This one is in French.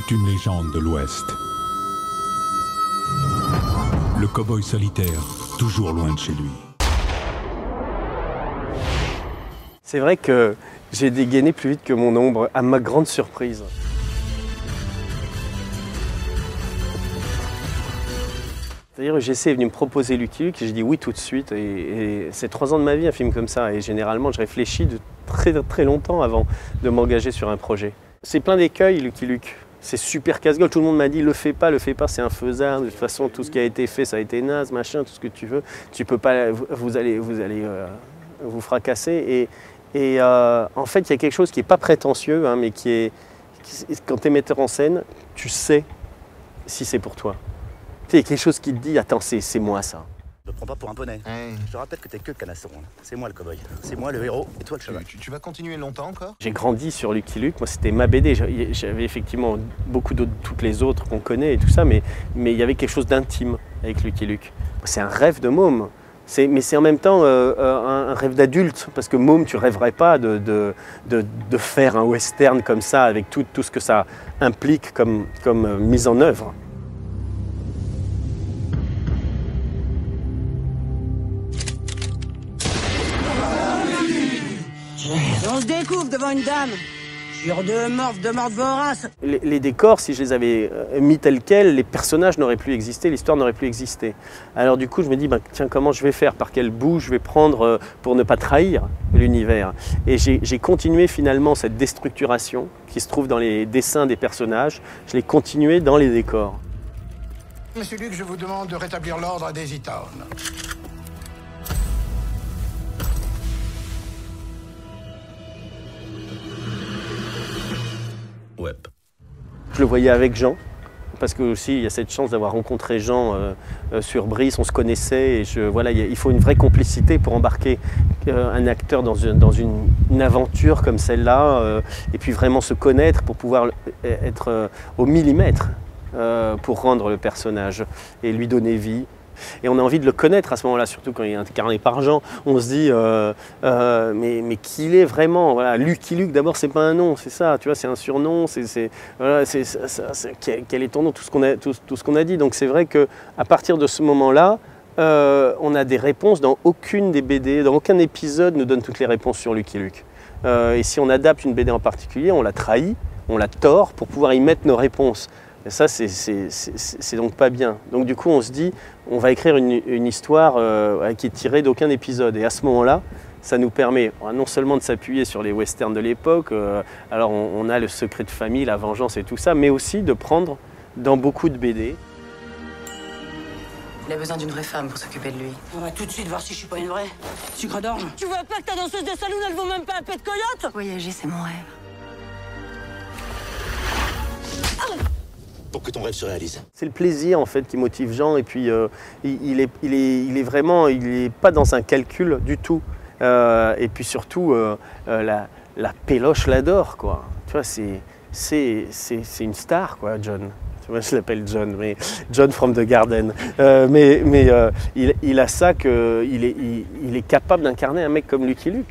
C'est une légende de l'Ouest. Le cow-boy solitaire, toujours loin de chez lui. C'est vrai que j'ai dégainé plus vite que mon ombre, à ma grande surprise. C'est-à-dire, JC est venu me proposer Lucky Luke et j'ai dit oui tout de suite. Et c'est 3 ans de ma vie, un film comme ça. Et généralement, je réfléchis de très longtemps avant de m'engager sur un projet. C'est plein d'écueils, Lucky Luke. C'est super casse-gueule. Tout le monde m'a dit le fais pas, c'est infaisable. De toute façon, tout ce qui a été fait, ça a été naze, machin, tout ce que tu veux. Tu peux pas, vous allez vous fracasser. Et en fait, il y a quelque chose qui n'est pas prétentieux, hein, mais quand tu es metteur en scène, tu sais si c'est pour toi. Il y a quelque chose qui te dit, attends, c'est moi ça. Ne prends pas pour un poney. Je te rappelle que t'es que canasson. C'est moi le cow-boy. C'est moi le héros et toi le cheval. Tu vas continuer longtemps encore? J'ai grandi sur Lucky Luke. Moi, c'était ma BD. J'avais effectivement beaucoup d'autres, toutes les autres qu'on connaît et tout ça, mais il y avait quelque chose d'intime avec Lucky Luke. C'est un rêve de môme. Mais c'est en même temps un rêve d'adulte, parce que môme, tu rêverais pas de faire un western comme ça, avec tout ce que ça implique comme mise en œuvre. On se découvre devant une dame. Sur de morts voraces. Les décors, si je les avais mis tels quels, les personnages n'auraient plus existé, l'histoire n'aurait plus existé. Alors du coup, je me dis, tiens, comment je vais faire? Par quel bout je vais prendre pour ne pas trahir l'univers? Et j'ai continué finalement cette déstructuration qui se trouve dans les dessins des personnages, je l'ai continué dans les décors. Monsieur Luke, je vous demande de rétablir l'ordre à Daisy Town. Ouais. Je le voyais avec Jean, parce que aussi il y a cette chance d'avoir rencontré Jean sur Brice, on se connaissait, et voilà, il faut une vraie complicité pour embarquer un acteur dans une aventure comme celle-là, et puis vraiment se connaître pour pouvoir être au millimètre pour rendre le personnage et lui donner vie. Et on a envie de le connaître à ce moment-là, surtout quand il est incarné par Jean. On se dit, mais qui il est vraiment? Voilà, Lucky Luke, d'abord, c'est pas un nom, c'est ça, tu vois, c'est un surnom. Voilà, quel est ton nom? Tout ce qu'on a dit. Donc c'est vrai qu'à partir de ce moment-là, on a des réponses dans aucune des BD, dans aucun épisode ne donne toutes les réponses sur Lucky Luke. Et si on adapte une BD en particulier, on la trahit, on la tord pour pouvoir y mettre nos réponses. Et ça, c'est donc pas bien. Donc du coup, on se dit, on va écrire une histoire qui est tirée d'aucun épisode. Et à ce moment-là, ça nous permet non seulement de s'appuyer sur les westerns de l'époque, alors on a le secret de famille, la vengeance et tout ça, mais aussi de prendre dans beaucoup de BD. Il a besoin d'une vraie femme pour s'occuper de lui. On va tout de suite voir si je suis pas une vraie. Sucre d'orge. Tu vois pas que ta danseuse de saloon, elle vaut même pas un pet de coyote? Voyager, c'est mon rêve. Pour que ton rêve se réalise. C'est le plaisir en fait qui motive Jean, et puis il est vraiment, il est pas dans un calcul du tout. Et puis surtout la péloche l'adore, quoi. Tu vois, c'est une star, quoi, John. Moi, je l'appelle John, mais John from the Garden. Il a ça, qu'il est capable d'incarner un mec comme Lucky Luke.